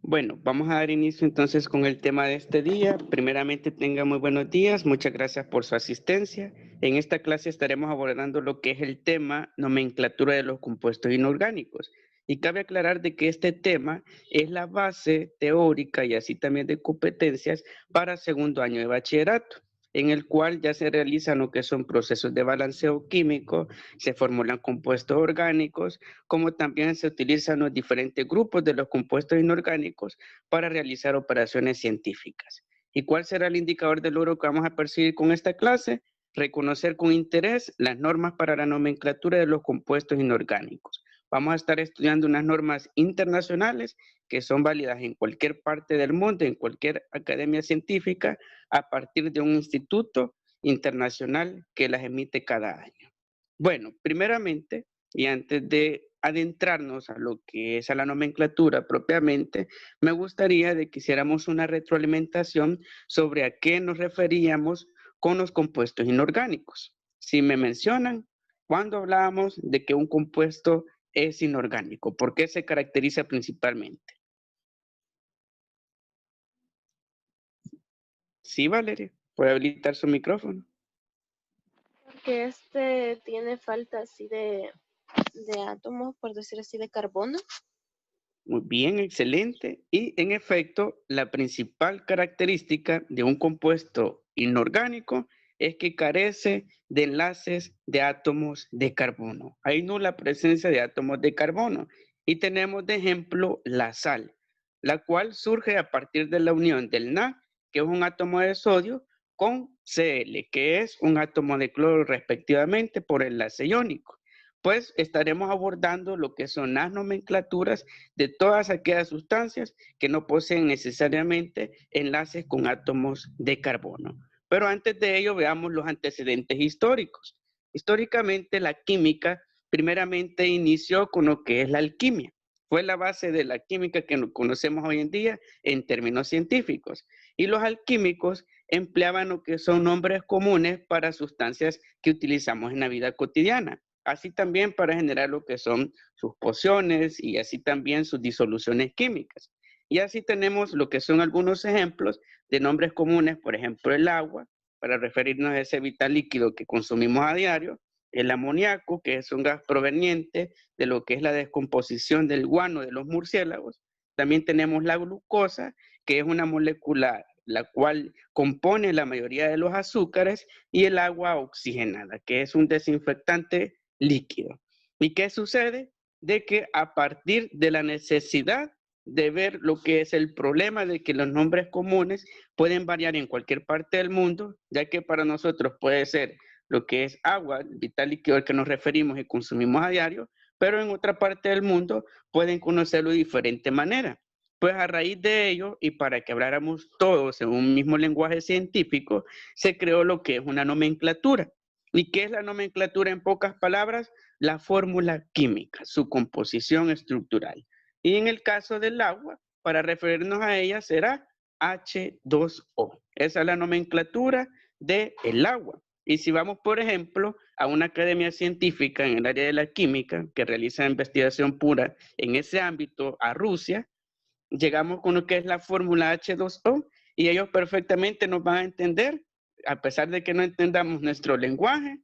Bueno, vamos a dar inicio entonces con el tema de este día. Primeramente, tengan muy buenos días. Muchas gracias por su asistencia. En esta clase estaremos abordando lo que es el tema nomenclatura de los compuestos inorgánicos. Y cabe aclarar de que este tema es la base teórica y así también de competencias para segundo año de bachillerato, en el cual ya se realizan lo que son procesos de balanceo químico, se formulan compuestos orgánicos, como también se utilizan los diferentes grupos de los compuestos inorgánicos para realizar operaciones científicas. ¿Y cuál será el indicador de logro que vamos a perseguir con esta clase? Reconocer con interés las normas para la nomenclatura de los compuestos inorgánicos. Vamos a estar estudiando unas normas internacionales que son válidas en cualquier parte del mundo, en cualquier academia científica, a partir de un instituto internacional que las emite cada año. Bueno, primeramente, y antes de adentrarnos a lo que es a la nomenclatura propiamente, me gustaría de que hiciéramos una retroalimentación sobre a qué nos referíamos con los compuestos inorgánicos. Si me mencionan, ¿cuándo hablábamos de que un compuesto es inorgánico? ¿Por qué se caracteriza principalmente? Sí, Valeria, puede habilitar su micrófono. Porque este tiene falta así de átomos, por decir así, de carbono. Muy bien, excelente. Y en efecto, la principal característica de un compuesto inorgánico es que carece de enlaces de átomos de carbono. Hay nula presencia de átomos de carbono. Y tenemos de ejemplo la sal, la cual surge a partir de la unión del Na, que es un átomo de sodio, con Cl, que es un átomo de cloro respectivamente por enlace iónico. Pues estaremos abordando lo que son las nomenclaturas de todas aquellas sustancias que no poseen necesariamente enlaces con átomos de carbono. Pero antes de ello, veamos los antecedentes históricos. Históricamente, la química primeramente inició con lo que es la alquimia. Fue la base de la química que conocemos hoy en día en términos científicos. Y los alquímicos empleaban lo que son nombres comunes para sustancias que utilizamos en la vida cotidiana, así también para generar lo que son sus pociones y así también sus disoluciones químicas. Y así tenemos lo que son algunos ejemplos de nombres comunes, por ejemplo, el agua, para referirnos a ese vital líquido que consumimos a diario, el amoníaco, que es un gas proveniente de lo que es la descomposición del guano de los murciélagos. También tenemos la glucosa, que es una molécula la cual compone la mayoría de los azúcares, y el agua oxigenada, que es un desinfectante líquido. ¿Y qué sucede? De que a partir de la necesidad de ver lo que es el problema de que los nombres comunes pueden variar en cualquier parte del mundo, ya que para nosotros puede ser lo que es agua, el vital líquido al que nos referimos y consumimos a diario, pero en otra parte del mundo pueden conocerlo de diferente manera. Pues a raíz de ello, y para que habláramos todos en un mismo lenguaje científico, se creó lo que es una nomenclatura. ¿Y qué es la nomenclatura en pocas palabras? La fórmula química, su composición estructural. Y en el caso del agua, para referirnos a ella será H2O. Esa es la nomenclatura del agua. Y si vamos, por ejemplo, a una academia científica en el área de la química que realiza investigación pura en ese ámbito, a Rusia, llegamos con lo que es la fórmula H2O y ellos perfectamente nos van a entender, a pesar de que no entendamos nuestro lenguaje,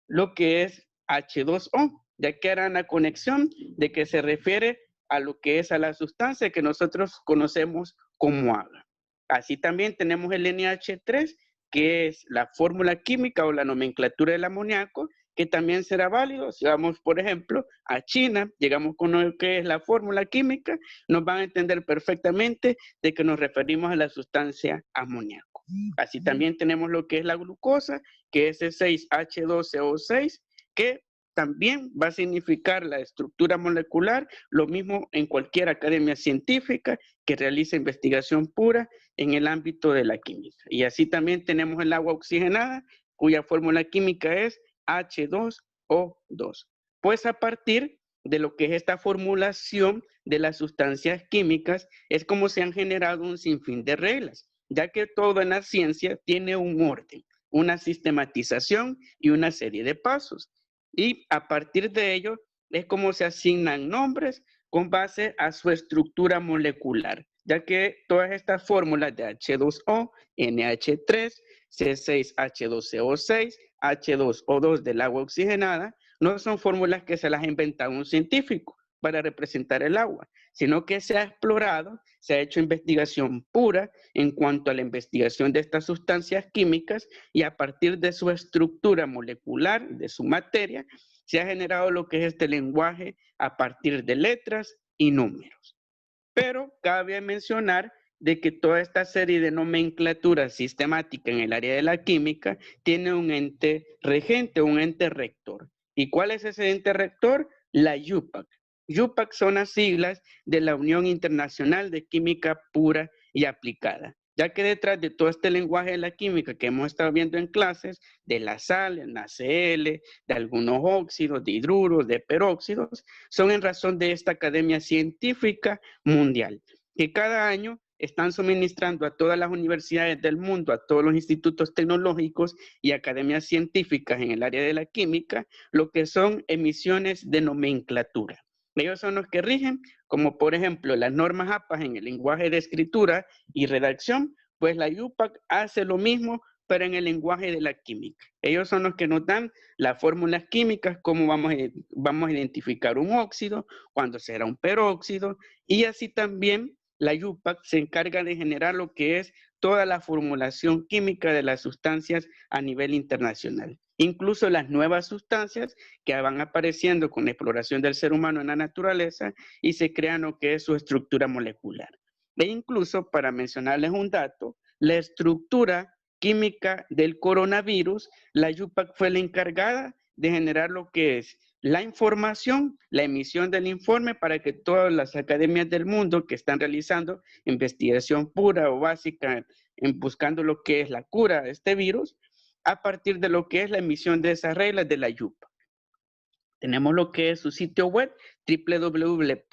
lo que es H2O, ya que era una conexión de que se refiere a lo que es a la sustancia que nosotros conocemos como agua. Así también tenemos el NH3, que es la fórmula química o la nomenclatura del amoníaco, que también será válido. Si vamos, por ejemplo, a China, llegamos con lo que es la fórmula química, nos van a entender perfectamente de que nos referimos a la sustancia amoníaco. Así también tenemos lo que es la glucosa, que es el 6H12O6, que también va a significar la estructura molecular, lo mismo en cualquier academia científica que realice investigación pura en el ámbito de la química. Y así también tenemos el agua oxigenada, cuya fórmula química es H2O2. Pues a partir de lo que es esta formulación de las sustancias químicas, es como se han generado un sinfín de reglas, ya que todo en la ciencia tiene un orden, una sistematización y una serie de pasos. Y a partir de ello es como se asignan nombres con base a su estructura molecular. ya que todas estas fórmulas de H2O, NH3, C6H12O6, H2O2 del agua oxigenada, no son fórmulas que se las ha inventado un científico para representar el agua, sino que se ha explorado, se ha hecho investigación pura en cuanto a la investigación de estas sustancias químicas y a partir de su estructura molecular, de su materia, se ha generado lo que es este lenguaje a partir de letras y números. Pero cabe mencionar de que toda esta serie de nomenclatura sistemática en el área de la química tiene un ente regente, un ente rector. ¿Y cuál es ese ente rector? La UPAC. UPAC son las siglas de la Unión Internacional de Química Pura y Aplicada, ya que detrás de todo este lenguaje de la química que hemos estado viendo en clases, de la sal, en la Cl, de algunos óxidos, de hidruros, de peróxidos, son en razón de esta academia científica mundial, que cada año están suministrando a todas las universidades del mundo, a todos los institutos tecnológicos y academias científicas en el área de la química, lo que son emisiones de nomenclatura. Ellos son los que rigen, como por ejemplo las normas APA en el lenguaje de escritura y redacción, pues la UPAC hace lo mismo, pero en el lenguaje de la química. Ellos son los que nos dan las fórmulas químicas, cómo vamos a identificar un óxido, cuándo será un peróxido, y así también la UPAC se encarga de generar lo que es toda la formulación química de las sustancias a nivel internacional. Incluso las nuevas sustancias que van apareciendo con la exploración del ser humano en la naturaleza y se crean lo que es su estructura molecular. E incluso, para mencionarles un dato, la estructura química del coronavirus, la UPAC fue la encargada de generar lo que es la información, la emisión del informe para que todas las academias del mundo que están realizando investigación pura o básica en buscando lo que es la cura de este virus, a partir de lo que es la emisión de esas reglas de la UPAC. Tenemos lo que es su sitio web, www.upac.org,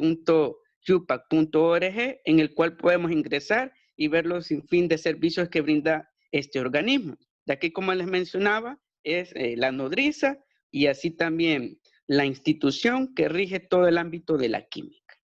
en el cual podemos ingresar y ver los sinfín de servicios que brinda este organismo. De aquí, como les mencionaba, es la nodriza y así también la institución que rige todo el ámbito de la química.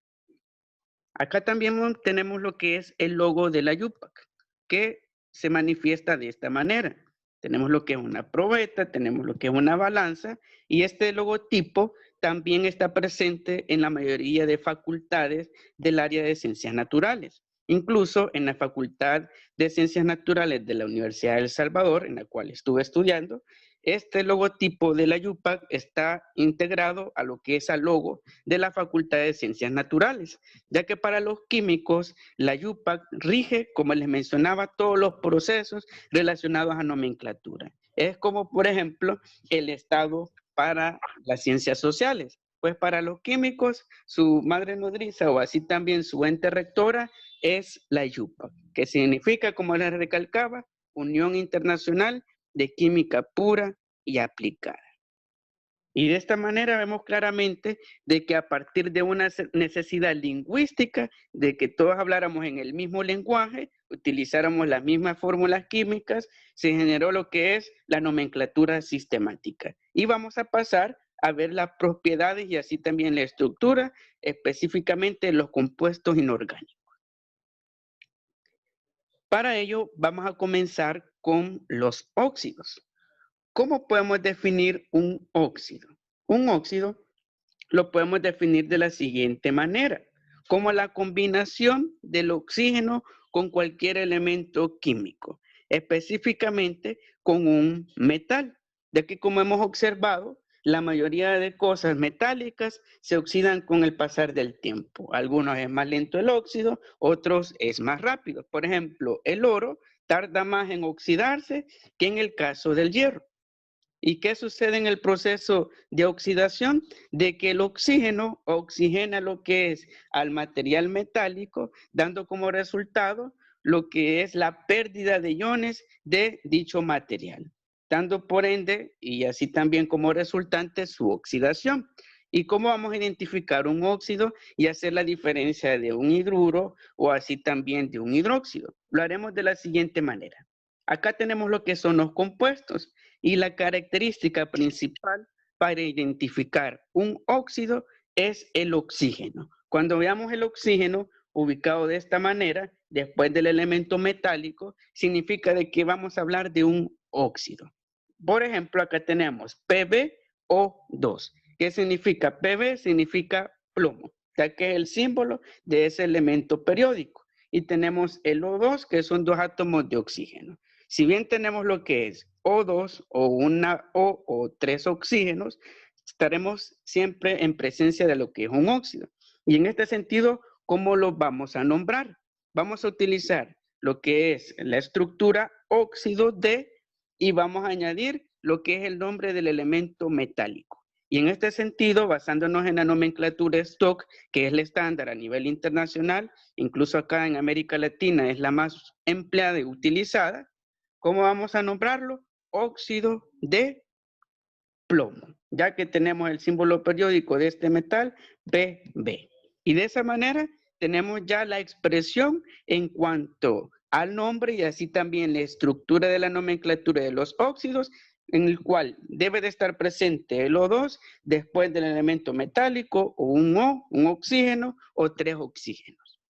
Acá también tenemos lo que es el logo de la UPAC, que se manifiesta de esta manera. Tenemos lo que es una probeta, tenemos lo que es una balanza, y este logotipo también está presente en la mayoría de facultades del área de ciencias naturales. Incluso en la Facultad de Ciencias Naturales de la Universidad de El Salvador, en la cual estuve estudiando, este logotipo de la UPAC está integrado a lo que es el logo de la Facultad de Ciencias Naturales, ya que para los químicos la UPAC rige, como les mencionaba, todos los procesos relacionados a nomenclatura. Es como, por ejemplo, el Estado para las ciencias sociales. Pues para los químicos, su madre nodriza o así también su ente rectora es la UPAC, que significa, como les recalcaba, Unión Internacional de Química Pura y Aplicada. Y de esta manera vemos claramente de que a partir de una necesidad lingüística, de que todos habláramos en el mismo lenguaje, utilizáramos las mismas fórmulas químicas, se generó lo que es la nomenclatura sistemática. Y vamos a pasar a ver las propiedades y así también la estructura, específicamente los compuestos inorgánicos. Para ello, vamos a comenzar con los óxidos. ¿Cómo podemos definir un óxido? Un óxido lo podemos definir de la siguiente manera, como la combinación del oxígeno con cualquier elemento químico, específicamente con un metal, ya que como hemos observado, la mayoría de cosas metálicas se oxidan con el pasar del tiempo. Algunos es más lento el óxido, otros es más rápido. Por ejemplo, el oro tarda más en oxidarse que en el caso del hierro. ¿Y qué sucede en el proceso de oxidación? De que el oxígeno oxigena lo que es al material metálico, dando como resultado lo que es la pérdida de iones de dicho material, dando por ende y así también como resultante su oxidación. ¿Y cómo vamos a identificar un óxido y hacer la diferencia de un hidruro o así también de un hidróxido? Lo haremos de la siguiente manera. Acá tenemos lo que son los compuestos. Y la característica principal para identificar un óxido es el oxígeno. Cuando veamos el oxígeno, ubicado de esta manera, después del elemento metálico, significa de que vamos a hablar de un óxido. Por ejemplo, acá tenemos PbO2. ¿Qué significa? Pb significa plomo, ya que es el símbolo de ese elemento periódico. Y tenemos el O2, que son dos átomos de oxígeno. Si bien tenemos lo que es O2 o una O o tres oxígenos, estaremos siempre en presencia de lo que es un óxido. Y en este sentido, ¿cómo lo vamos a nombrar? Vamos a utilizar lo que es la estructura óxido de y vamos a añadir lo que es el nombre del elemento metálico. Y en este sentido, basándonos en la nomenclatura Stock, que es el estándar a nivel internacional, incluso acá en América Latina es la más empleada y utilizada, ¿cómo vamos a nombrarlo? Óxido de plomo, ya que tenemos el símbolo periódico de este metal, Pb. Y de esa manera tenemos ya la expresión en cuanto al nombre y así también la estructura de la nomenclatura de los óxidos, en el cual debe de estar presente el O2 después del elemento metálico o un O, un oxígeno o tres oxígenos.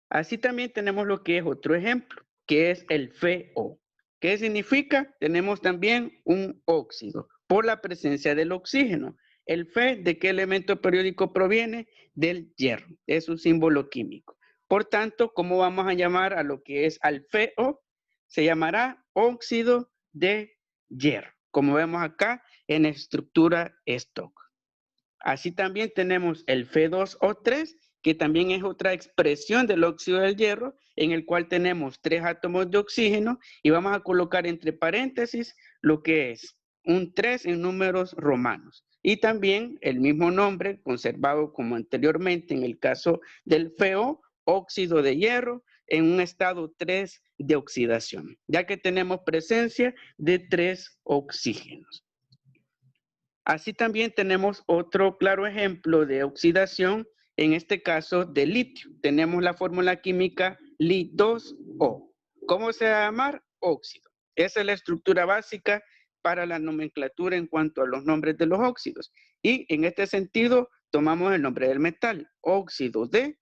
Así también tenemos lo que es otro ejemplo, que es el FeO. ¿Qué significa? Tenemos también un óxido por la presencia del oxígeno. El Fe, ¿de qué elemento periódico proviene? Del hierro, es un símbolo químico. Por tanto, ¿cómo vamos a llamar a lo que es al FeO? Se llamará óxido de hierro, como vemos acá en la estructura Stock. Así también tenemos el Fe2O3, que también es otra expresión del óxido del hierro, en el cual tenemos tres átomos de oxígeno y vamos a colocar entre paréntesis lo que es un 3 en números romanos. Y también el mismo nombre conservado como anteriormente en el caso del FeO, óxido de hierro, en un estado 3 de oxidación, ya que tenemos presencia de tres oxígenos. Así también tenemos otro claro ejemplo de oxidación, en este caso de litio. Tenemos la fórmula química Li2O. ¿Cómo se va a llamar? Óxido. Esa es la estructura básica para la nomenclatura en cuanto a los nombres de los óxidos. Y en este sentido, tomamos el nombre del metal, óxido de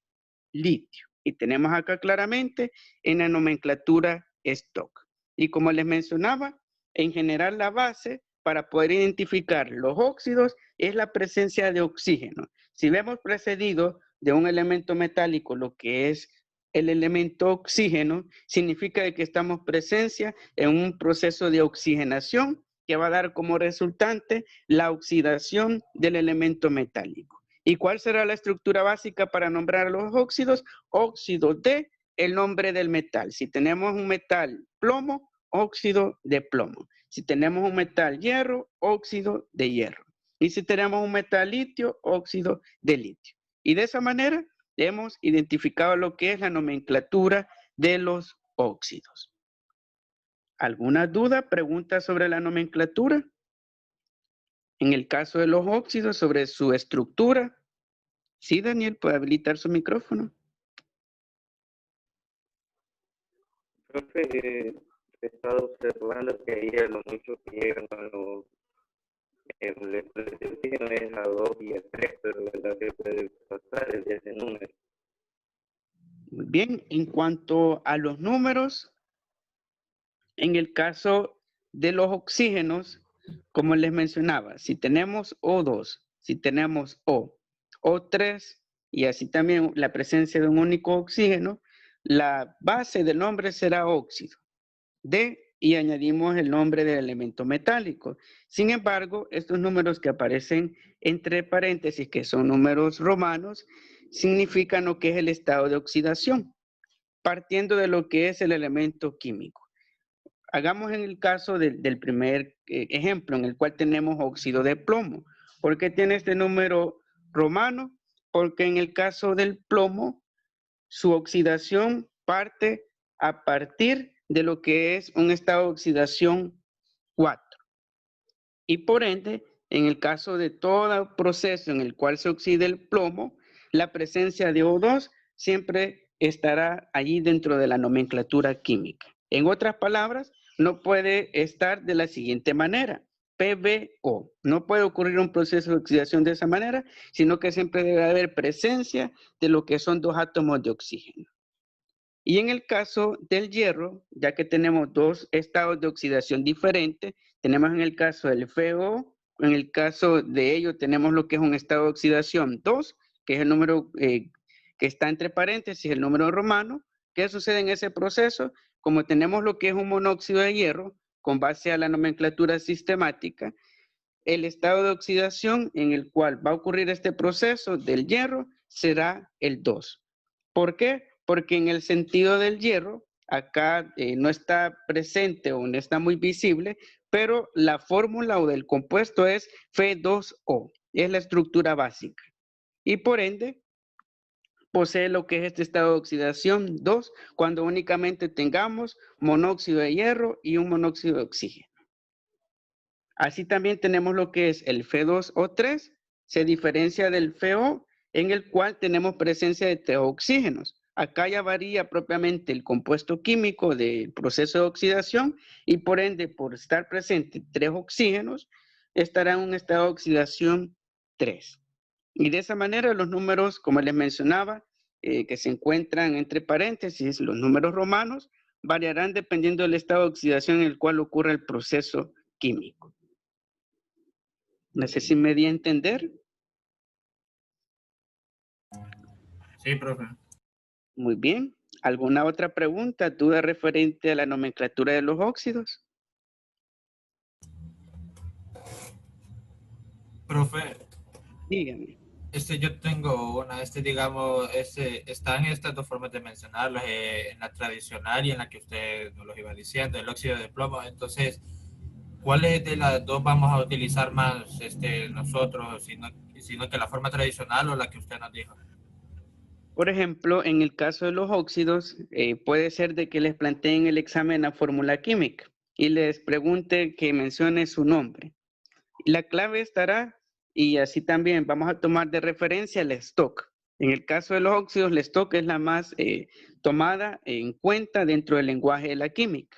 litio. Y tenemos acá claramente en la nomenclatura Stock. Y como les mencionaba, en general la base para poder identificar los óxidos es la presencia de oxígeno. Si vemos precedido de un elemento metálico, lo que es el elemento oxígeno, significa que estamos presencia en un proceso de oxigenación que va a dar como resultante la oxidación del elemento metálico. ¿Y cuál será la estructura básica para nombrar los óxidos? Óxido de el nombre del metal. Si tenemos un metal plomo, óxido de plomo. Si tenemos un metal hierro, óxido de hierro. Y si tenemos un metal litio, óxido de litio. Y de esa manera hemos identificado lo que es la nomenclatura de los óxidos. ¿Alguna duda, pregunta sobre la nomenclatura? En el caso de los óxidos, sobre su estructura. Sí, Daniel, puede habilitar su micrófono. Profe, he estado observando que ahí a lo mucho que llegan a los el oxígeno es a 2 y a 3, pero ¿verdad que puede pasar de ese número? Muy bien, en cuanto a los números, en el caso de los oxígenos, como les mencionaba, si tenemos O2, si tenemos O, O3 y así también la presencia de un único oxígeno, la base del nombre será óxido de y añadimos el nombre del elemento metálico. Sin embargo, estos números que aparecen entre paréntesis, que son números romanos, significan lo que es el estado de oxidación, partiendo de lo que es el elemento químico. Hagamos en el caso del primer ejemplo, en el cual tenemos óxido de plomo. ¿Por qué tiene este número romano? Porque en el caso del plomo, su oxidación parte a partir de lo que es un estado de oxidación 4. Y por ende, en el caso de todo proceso en el cual se oxida el plomo, la presencia de O2 siempre estará allí dentro de la nomenclatura química. En otras palabras, no puede estar de la siguiente manera. PbO. No puede ocurrir un proceso de oxidación de esa manera, sino que siempre debe haber presencia de lo que son dos átomos de oxígeno. Y en el caso del hierro, ya que tenemos dos estados de oxidación diferentes, tenemos en el caso del FeO, en el caso de ello tenemos lo que es un estado de oxidación 2, que es el número que está entre paréntesis, el número romano. ¿Qué sucede en ese proceso? Como tenemos lo que es un monóxido de hierro, con base a la nomenclatura sistemática, el estado de oxidación en el cual va a ocurrir este proceso del hierro será el 2. ¿Por qué? Porque en el sentido del hierro, acá no está presente o no está muy visible, pero la fórmula o del compuesto es Fe2O, es la estructura básica. Y por ende, posee lo que es este estado de oxidación 2, cuando únicamente tengamos monóxido de hierro y un monóxido de oxígeno. Así también tenemos lo que es el Fe2O3, se diferencia del FeO, en el cual tenemos presencia de 3 oxígenos. Acá ya varía propiamente el compuesto químico del proceso de oxidación y por ende, por estar presente 3 oxígenos, estará en un estado de oxidación 3. Y de esa manera los números, como les mencionaba, que se encuentran entre paréntesis, los números romanos, variarán dependiendo del estado de oxidación en el cual ocurre el proceso químico. No sé si me di a entender. Sí, profe. Muy bien. ¿Alguna otra pregunta, duda referente a la nomenclatura de los óxidos? Profe, Dígame. yo tengo una, digamos, están estas dos formas de mencionarlas, en la tradicional y en la que usted nos lo iba diciendo, el óxido de plomo. Entonces, ¿cuáles de las dos vamos a utilizar más nosotros, sino que la forma tradicional o la que usted nos dijo? Por ejemplo, en el caso de los óxidos, puede ser de que les planteen el examen la fórmula química y les pregunte que mencione su nombre. La clave estará, y así también vamos a tomar de referencia el stock. En el caso de los óxidos, el stock es la más tomada en cuenta dentro del lenguaje de la química.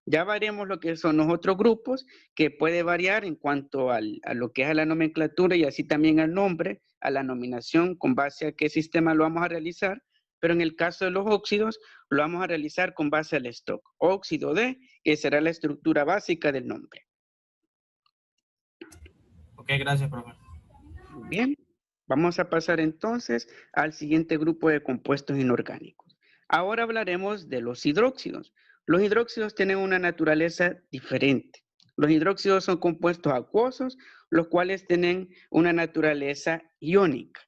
Ya veremos lo que son los otros grupos, que puede variar en cuanto a lo que es a la nomenclatura y así también al nombre, a la nominación, con base a qué sistema lo vamos a realizar, pero en el caso de los óxidos, lo vamos a realizar con base al stock. Óxido de, que será la estructura básica del nombre. Ok, gracias, profe. Bien, vamos a pasar entonces al siguiente grupo de compuestos inorgánicos. Ahora hablaremos de los hidróxidos. Los hidróxidos tienen una naturaleza diferente. Los hidróxidos son compuestos acuosos, los cuales tienen una naturaleza iónica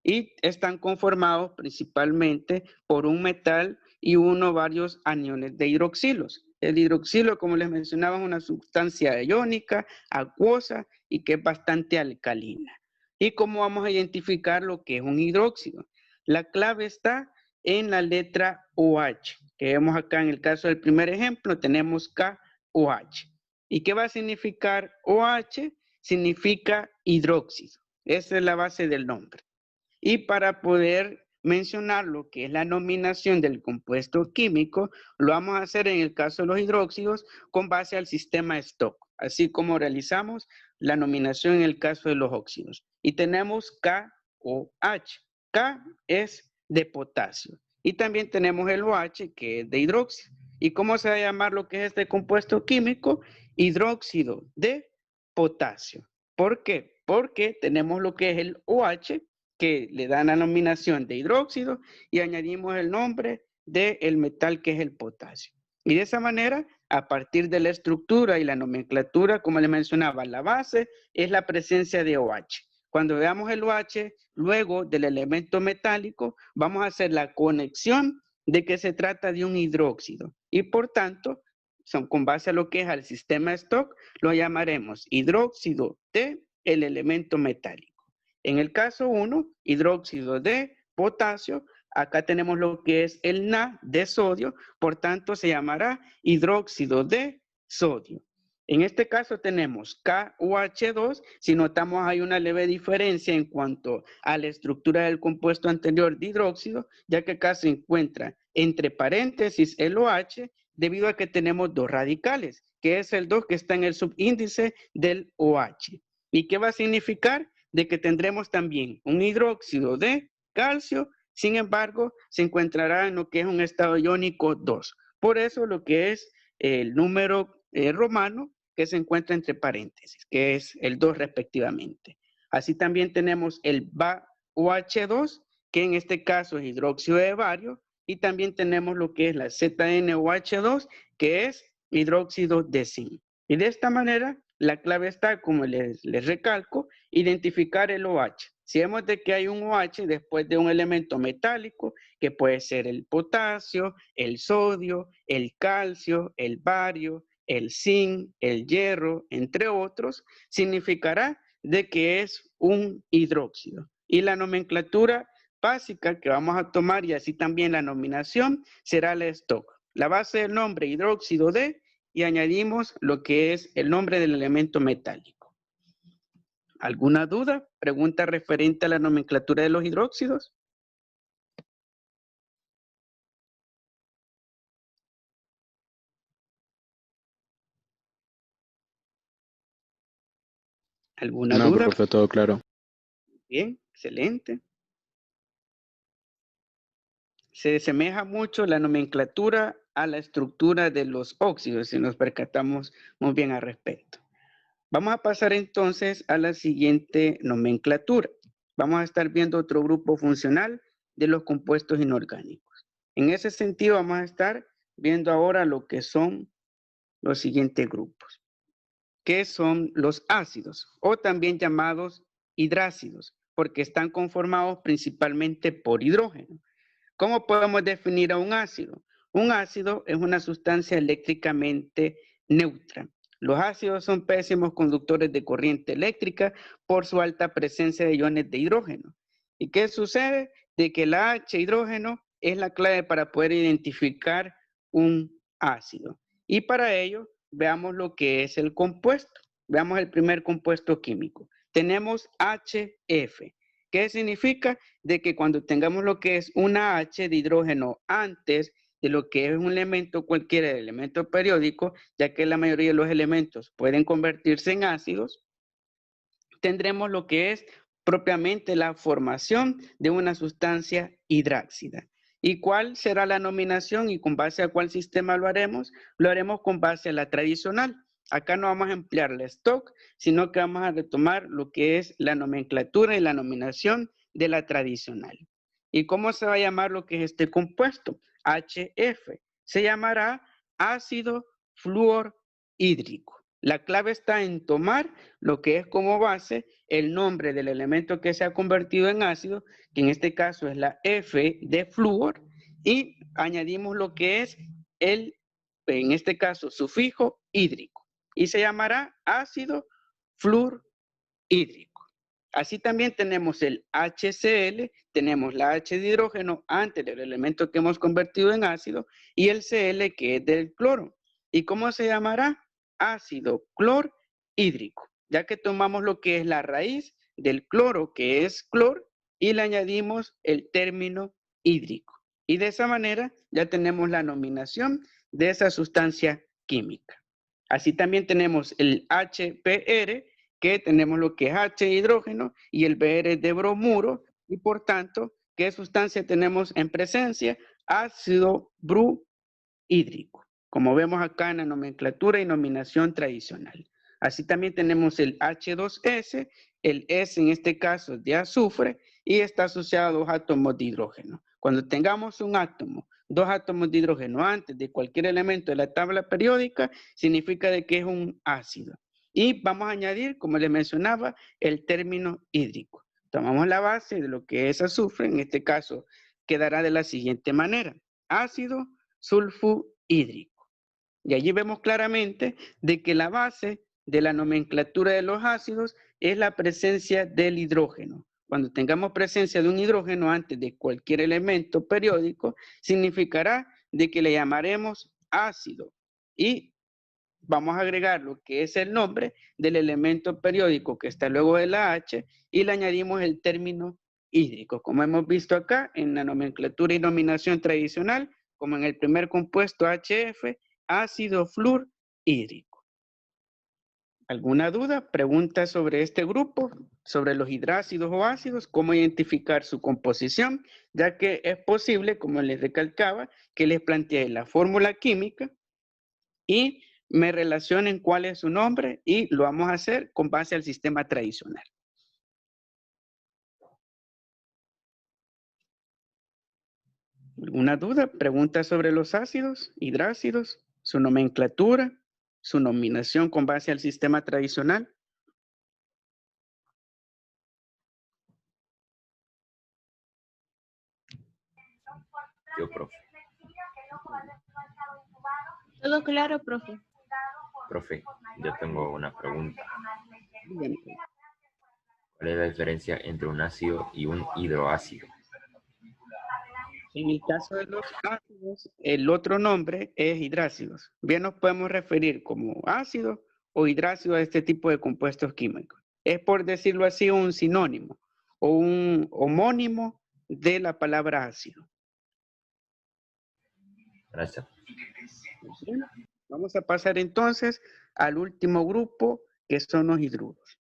y están conformados principalmente por un metal y varios aniones de hidroxilos. El hidroxilo, como les mencionaba, es una sustancia iónica, acuosa y que es bastante alcalina. ¿Y cómo vamos a identificar lo que es un hidróxido? La clave está en la letra OH, que vemos acá en el caso del primer ejemplo, tenemos KOH. ¿Y qué va a significar OH? Significa hidróxido. Esa es la base del nombre. Y para poder mencionar lo que es la nominación del compuesto químico, lo vamos a hacer en el caso de los hidróxidos con base al sistema Stock, así como realizamos la nominación en el caso de los óxidos. Y tenemos KOH. K es de potasio. Y también tenemos el OH, que es de hidróxido. ¿Y cómo se va a llamar lo que es este compuesto químico? Hidróxido de potasio. ¿Por qué? Porque tenemos lo que es el OH, que le dan la nominación de hidróxido y añadimos el nombre del metal que es el potasio. Y de esa manera, a partir de la estructura y la nomenclatura, como le mencionaba, la base es la presencia de OH. Cuando veamos el OH, luego del elemento metálico, vamos a hacer la conexión de que se trata de un hidróxido. Y por tanto, con base a lo que es al sistema Stock, lo llamaremos hidróxido de el elemento metálico. En el caso 1, hidróxido de potasio, acá tenemos lo que es el Na de sodio, por tanto se llamará hidróxido de sodio. En este caso tenemos KOH2, si notamos hay una leve diferencia en cuanto a la estructura del compuesto anterior de hidróxido, ya que acá se encuentra entre paréntesis el OH, debido a que tenemos dos radicales, que es el 2 que está en el subíndice del OH. ¿Y qué va a significar? De que tendremos también un hidróxido de calcio, sin embargo, se encontrará en lo que es un estado iónico 2. Por eso lo que es el número romano que se encuentra entre paréntesis, que es el 2 respectivamente. Así también tenemos el BaOH2, que en este caso es hidróxido de bario, y también tenemos lo que es la ZnOH2, que es hidróxido de zinc. Y de esta manera, la clave está, como les recalco, identificar el OH. Si vemos de que hay un OH después de un elemento metálico, que puede ser el potasio, el sodio, el calcio, el bario, el zinc, el hierro, entre otros, significará de que es un hidróxido. Y la nomenclatura básica que vamos a tomar, y así también la nominación, será la stock. La base del nombre hidróxido de, y añadimos lo que es el nombre del elemento metálico. ¿Alguna duda? ¿Pregunta referente a la nomenclatura de los hidróxidos? ¿Alguna No, duda? profe, todo claro. Bien, excelente. Se asemeja mucho la nomenclatura a la estructura de los óxidos, si nos percatamos muy bien al respecto. Vamos a pasar entonces a la siguiente nomenclatura. Vamos a estar viendo otro grupo funcional de los compuestos inorgánicos. En ese sentido, vamos a estar viendo ahora lo que son los siguientes grupos, que son los ácidos, o también llamados hidrácidos, porque están conformados principalmente por hidrógeno. ¿Cómo podemos definir a un ácido? Un ácido es una sustancia eléctricamente neutra. Los ácidos son pésimos conductores de corriente eléctrica por su alta presencia de iones de hidrógeno. ¿Y qué sucede? De que la H hidrógeno es la clave para poder identificar un ácido. Y para ello, veamos lo que es el compuesto. Veamos el primer compuesto químico. Tenemos HF. ¿Qué significa? De que cuando tengamos lo que es una H de hidrógeno antes de lo que es un elemento, cualquier elemento periódico, ya que la mayoría de los elementos pueden convertirse en ácidos, tendremos lo que es propiamente la formación de una sustancia hidráxida. ¿Y cuál será la nominación y con base a cuál sistema lo haremos? Lo haremos con base a la tradicional. Acá no vamos a emplear la stock, sino que vamos a retomar lo que es la nomenclatura y la nominación de la tradicional. ¿Y cómo se va a llamar lo que es este compuesto? HF. Se llamará ácido fluorhídrico. La clave está en tomar lo que es como base el nombre del elemento que se ha convertido en ácido, que en este caso es la F de flúor, y añadimos lo que es el, en este caso, sufijo hídrico. Y se llamará ácido fluorhídrico. Así también tenemos el HCl, tenemos la H de hidrógeno antes del elemento que hemos convertido en ácido, y el Cl que es del cloro. ¿Y cómo se llamará? Ácido clorhídrico, ya que tomamos lo que es la raíz del cloro, que es clor, y le añadimos el término hídrico. Y de esa manera ya tenemos la nominación de esa sustancia química. Así también tenemos el HBr, que tenemos lo que es H hidrógeno y el Br de bromuro, y por tanto, ¿qué sustancia tenemos en presencia? Ácido bruhídrico, como vemos acá en la nomenclatura y nominación tradicional. Así también tenemos el H2S, el S en este caso es de azufre y está asociado a 2 átomos de hidrógeno. Cuando tengamos un átomo, 2 átomos de hidrógeno antes de cualquier elemento de la tabla periódica, significa de que es un ácido. Y vamos a añadir, como les mencionaba, el término hídrico. Tomamos la base de lo que es azufre, en este caso quedará de la siguiente manera: ácido sulfhídrico. Y allí vemos claramente de que la base de la nomenclatura de los ácidos es la presencia del hidrógeno. Cuando tengamos presencia de un hidrógeno antes de cualquier elemento periódico, significará de que le llamaremos ácido. Y vamos a agregar lo que es el nombre del elemento periódico que está luego de la H y le añadimos el término hídrico, como hemos visto acá en la nomenclatura y nominación tradicional, como en el primer compuesto HF, ácido fluorhídrico. ¿Alguna duda? Pregunta sobre este grupo, sobre los hidrácidos o ácidos, cómo identificar su composición, ya que es posible, como les recalcaba, que les plantee la fórmula química y me relacionen cuál es su nombre y lo vamos a hacer con base al sistema tradicional. ¿Alguna duda? Pregunta sobre los ácidos, hidrácidos, su nomenclatura, su nominación con base al sistema tradicional. Yo, profe. Todo claro, profe. Profe, yo tengo una pregunta. Bien. ¿Cuál es la diferencia entre un ácido y un hidroácido? En el caso de los ácidos, el otro nombre es hidrácidos. Bien nos podemos referir como ácido o hidrácido a este tipo de compuestos químicos. Es, por decirlo así, un sinónimo o un homónimo de la palabra ácido. Gracias. Bien. Vamos a pasar entonces al último grupo, que son los hidruros.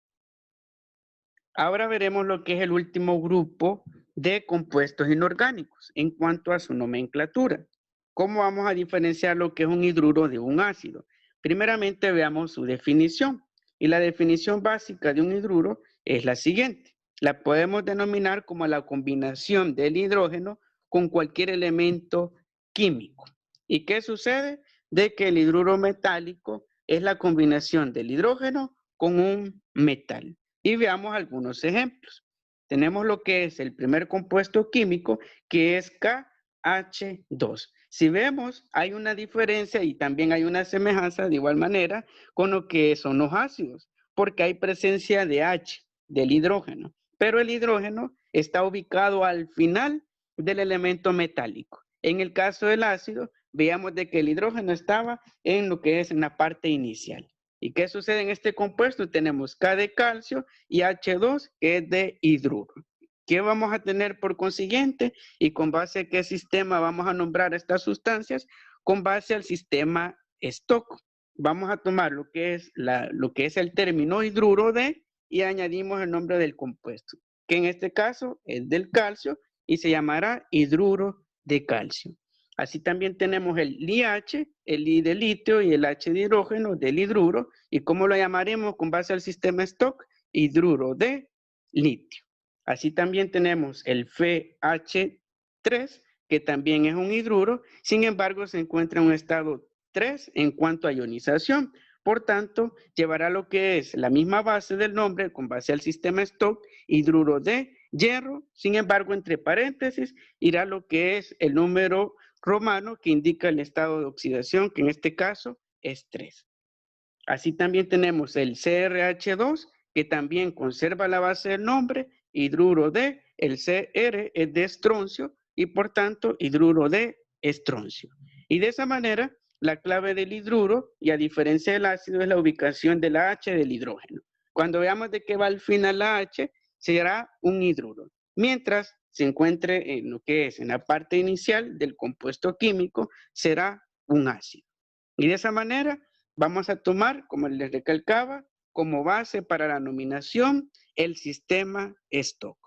Ahora veremos lo que es el último grupo de compuestos inorgánicos en cuanto a su nomenclatura. ¿Cómo vamos a diferenciar lo que es un hidruro de un ácido? Primeramente veamos su definición. Y la definición básica de un hidruro es la siguiente. La podemos denominar como la combinación del hidrógeno con cualquier elemento químico. ¿Y qué sucede? De que el hidruro metálico es la combinación del hidrógeno con un metal. Y veamos algunos ejemplos. Tenemos lo que es el primer compuesto químico, que es KH2. Si vemos, hay una diferencia y también hay una semejanza de igual manera con lo que son los ácidos, porque hay presencia de H, del hidrógeno, pero el hidrógeno está ubicado al final del elemento metálico. En el caso del ácido, veamos de que el hidrógeno estaba en lo que es en la parte inicial. ¿Y qué sucede en este compuesto? Tenemos K de calcio y H2, que es de hidruro. ¿Qué vamos a tener por consiguiente? ¿Y con base a qué sistema vamos a nombrar estas sustancias? Con base al sistema Stock. Vamos a tomar lo que es el término hidruro de y añadimos el nombre del compuesto, que en este caso es del calcio y se llamará hidruro de calcio. Así también tenemos el LiH, el I de litio y el H de hidrógeno del hidruro. ¿Y cómo lo llamaremos con base al sistema Stock? Hidruro de litio. Así también tenemos el FH3, que también es un hidruro. Sin embargo, se encuentra en un estado 3 en cuanto a ionización. Por tanto, llevará lo que es la misma base del nombre con base al sistema Stock, hidruro de hierro. Sin embargo, entre paréntesis, irá lo que es el número romano que indica el estado de oxidación, que en este caso es 3. Así también tenemos el CrH2, que también conserva la base del nombre, hidruro de, el Cr es de estroncio y por tanto hidruro de estroncio. Y de esa manera, la clave del hidruro, y a diferencia del ácido, es la ubicación de la H del hidrógeno. Cuando veamos de qué va al final la H, será un hidruro. Mientras se encuentre en lo que es en la parte inicial del compuesto químico, será un ácido. Y de esa manera vamos a tomar, como les recalcaba, como base para la nominación el sistema Stock.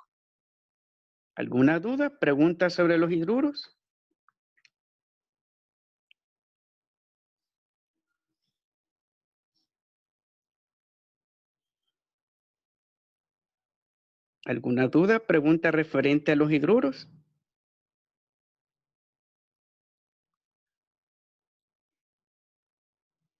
¿Alguna duda? ¿Pregunta sobre los hidruros? ¿Alguna duda? ¿Pregunta referente a los hidruros?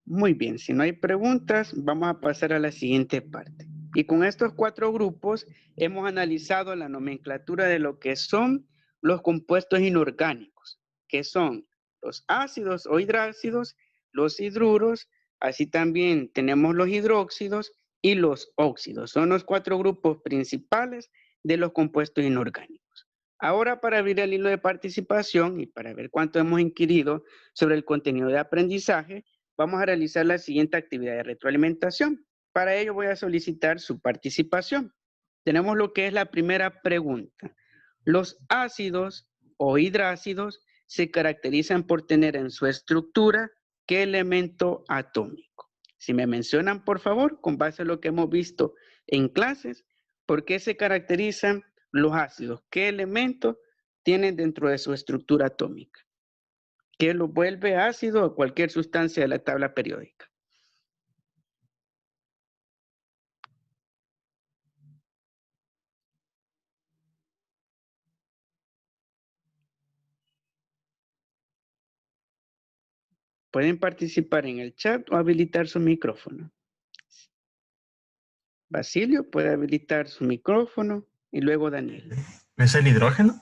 Muy bien, si no hay preguntas, vamos a pasar a la siguiente parte. Y con estos 4 grupos hemos analizado la nomenclatura de lo que son los compuestos inorgánicos, que son los ácidos o hidrácidos, los hidruros, así también tenemos los hidróxidos y los óxidos. Son los 4 grupos principales de los compuestos inorgánicos. Ahora, para abrir el hilo de participación y para ver cuánto hemos inquirido sobre el contenido de aprendizaje, vamos a realizar la siguiente actividad de retroalimentación. Para ello voy a solicitar su participación. Tenemos lo que es la primera pregunta. Los ácidos o hidrácidos se caracterizan por tener en su estructura ¿qué elemento atómico? Si me mencionan, por favor, con base a lo que hemos visto en clases, ¿por qué se caracterizan los ácidos? ¿Qué elementos tienen dentro de su estructura atómica? ¿Qué los vuelve ácido a cualquier sustancia de la tabla periódica? Pueden participar en el chat o habilitar su micrófono. Basilio puede habilitar su micrófono y luego Daniel. ¿Es el hidrógeno?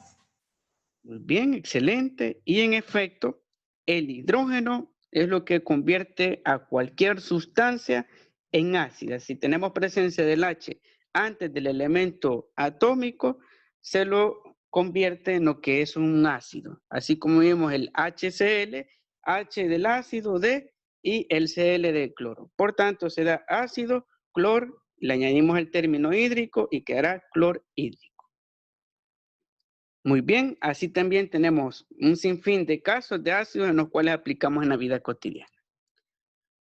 Muy bien, excelente. Y en efecto, el hidrógeno es lo que convierte a cualquier sustancia en ácida. Si tenemos presencia del H antes del elemento atómico, se lo convierte en lo que es un ácido. Así como vimos el HCl, H del ácido, D y el Cl del cloro. Por tanto, se da ácido, cloro, le añadimos el término hídrico y quedará clorhídrico. Muy bien, así también tenemos un sinfín de casos de ácidos en los cuales aplicamos en la vida cotidiana.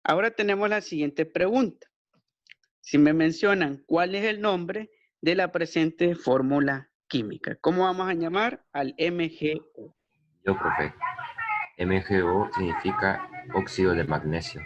Ahora tenemos la siguiente pregunta. Si me mencionan cuál es el nombre de la presente fórmula química, ¿cómo vamos a llamar al MgO? Yo, profe. MgO significa óxido de magnesio.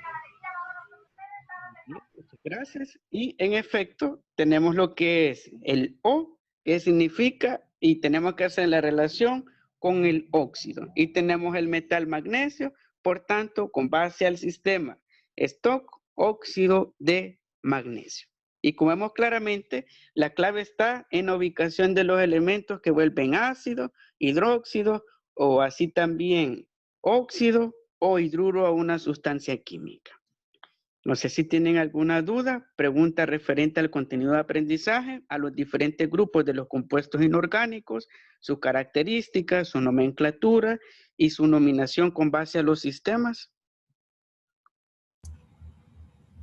Muchas gracias. Y en efecto, tenemos lo que es el O, que significa, y tenemos que hacer la relación con el óxido. Y tenemos el metal magnesio, por tanto, con base al sistema Stock, óxido de magnesio. Y como vemos claramente, la clave está en la ubicación de los elementos que vuelven ácido, hidróxido, o así también óxido o hidruro a una sustancia química. No sé si tienen alguna duda, pregunta referente al contenido de aprendizaje, a los diferentes grupos de los compuestos inorgánicos, sus características, su nomenclatura y su nominación con base a los sistemas.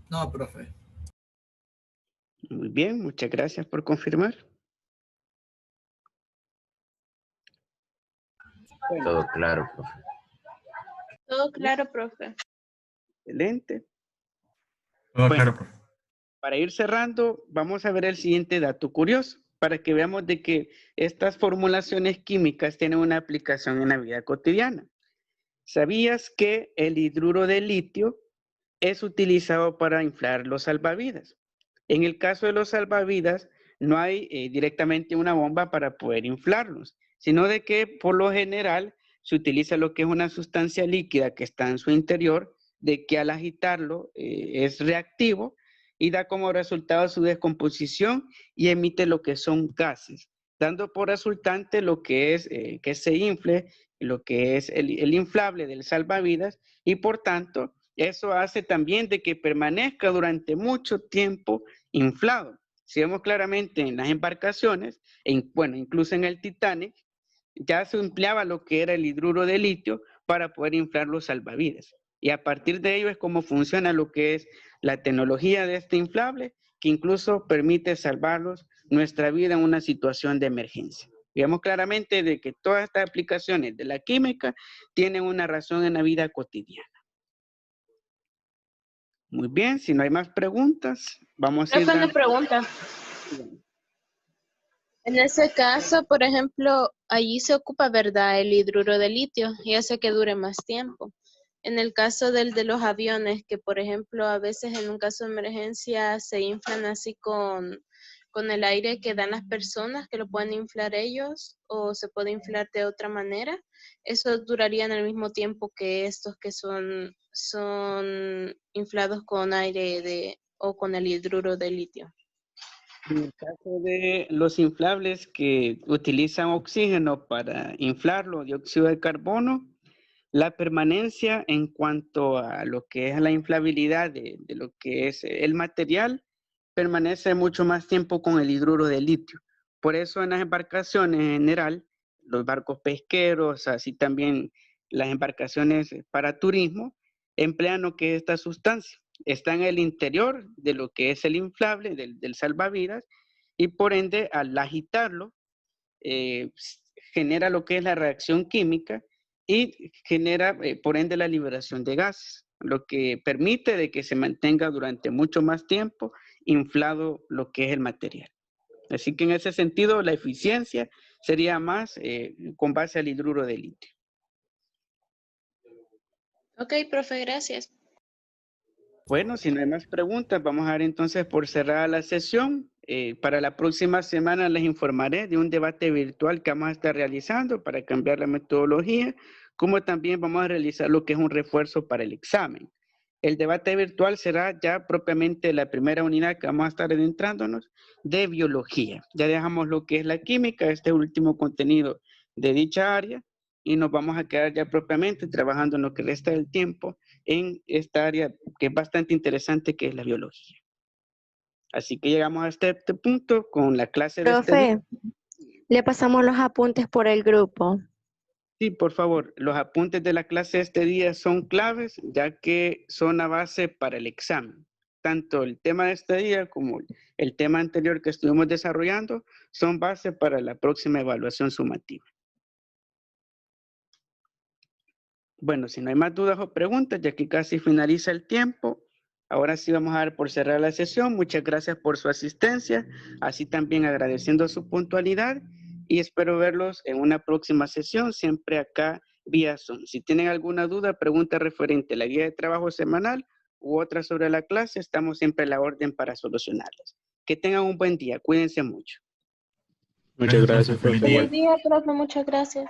No, profe. Muy bien, muchas gracias por confirmar. Bueno, Todo claro, profe. Todo claro, profe. excelente. Todo Bueno, claro, profe. para ir cerrando, vamos a ver el siguiente dato curioso, para que veamos de que estas formulaciones químicas tienen una aplicación en la vida cotidiana. ¿Sabías que el hidruro de litio es utilizado para inflar los salvavidas? En el caso de los salvavidas, no hay directamente una bomba para poder inflarlos, sino de que por lo general se utiliza lo que es una sustancia líquida que está en su interior, de que al agitarlo es reactivo y da como resultado su descomposición y emite lo que son gases, dando por resultante lo que es que se infle, lo que es el inflable del salvavidas, y por tanto eso hace también de que permanezca durante mucho tiempo inflado. Si vemos claramente en las embarcaciones, bueno, incluso en el Titanic, ya se empleaba lo que era el hidruro de litio para poder inflar los salvavidas. Y a partir de ello es como funciona lo que es la tecnología de este inflable, que incluso permite salvarlos nuestra vida en una situación de emergencia. Vemos claramente de que todas estas aplicaciones de la química tienen una razón en la vida cotidiana. Muy bien, si no hay más preguntas, vamos a ir Profe, una dando... pregunta. En ese caso, por ejemplo, allí se ocupa, ¿verdad?, el hidruro de litio y hace que dure más tiempo. En el caso de los aviones, que por ejemplo a veces en un caso de emergencia se inflan así con el aire que dan las personas, que lo pueden inflar ellos, o se puede inflar de otra manera, eso duraría en el mismo tiempo que estos que son inflados con aire o con el hidruro de litio. En el caso de los inflables que utilizan oxígeno para inflarlo, dióxido de carbono, la permanencia en cuanto a lo que es la inflabilidad de lo que es el material, permanece mucho más tiempo con el hidruro de litio. Por eso en las embarcaciones en general, los barcos pesqueros, así también las embarcaciones para turismo, emplean lo que es esta sustancia. Está en el interior de lo que es el inflable, del salvavidas, y por ende al agitarlo, genera lo que es la reacción química y genera por ende la liberación de gases. lo que permite de que se mantenga durante mucho más tiempo inflado lo que es el material. Así que en ese sentido la eficiencia sería más con base al hidruro de litio. Ok, profe, gracias. Bueno, si no hay más preguntas, vamos a dar entonces por cerrada la sesión. Para la próxima semana les informaré de un debate virtual que vamos a estar realizando para cambiar la metodología, como también vamos a realizar lo que es un refuerzo para el examen. El debate virtual será ya propiamente la primera unidad que vamos a estar adentrándonos de biología. Ya dejamos lo que es la química, este último contenido de dicha área, y nos vamos a quedar ya propiamente trabajando en lo que resta del tiempo en esta área que es bastante interesante, que es la biología. Así que llegamos a este punto con la clase de este día. Profe, le pasamos los apuntes por el grupo. Sí, por favor, los apuntes de la clase de este día son claves, ya que son la base para el examen. Tanto el tema de este día como el tema anterior que estuvimos desarrollando son base para la próxima evaluación sumativa. Bueno, si no hay más dudas o preguntas, ya que casi finaliza el tiempo, ahora sí vamos a dar por cerrar la sesión. Muchas gracias por su asistencia, así también agradeciendo su puntualidad y espero verlos en una próxima sesión, siempre acá vía Zoom. Si tienen alguna duda, pregunta referente a la guía de trabajo semanal u otra sobre la clase, estamos siempre a la orden para solucionarlas. Que tengan un buen día, cuídense mucho. Muchas gracias, profe. Buen día, profe, muchas gracias.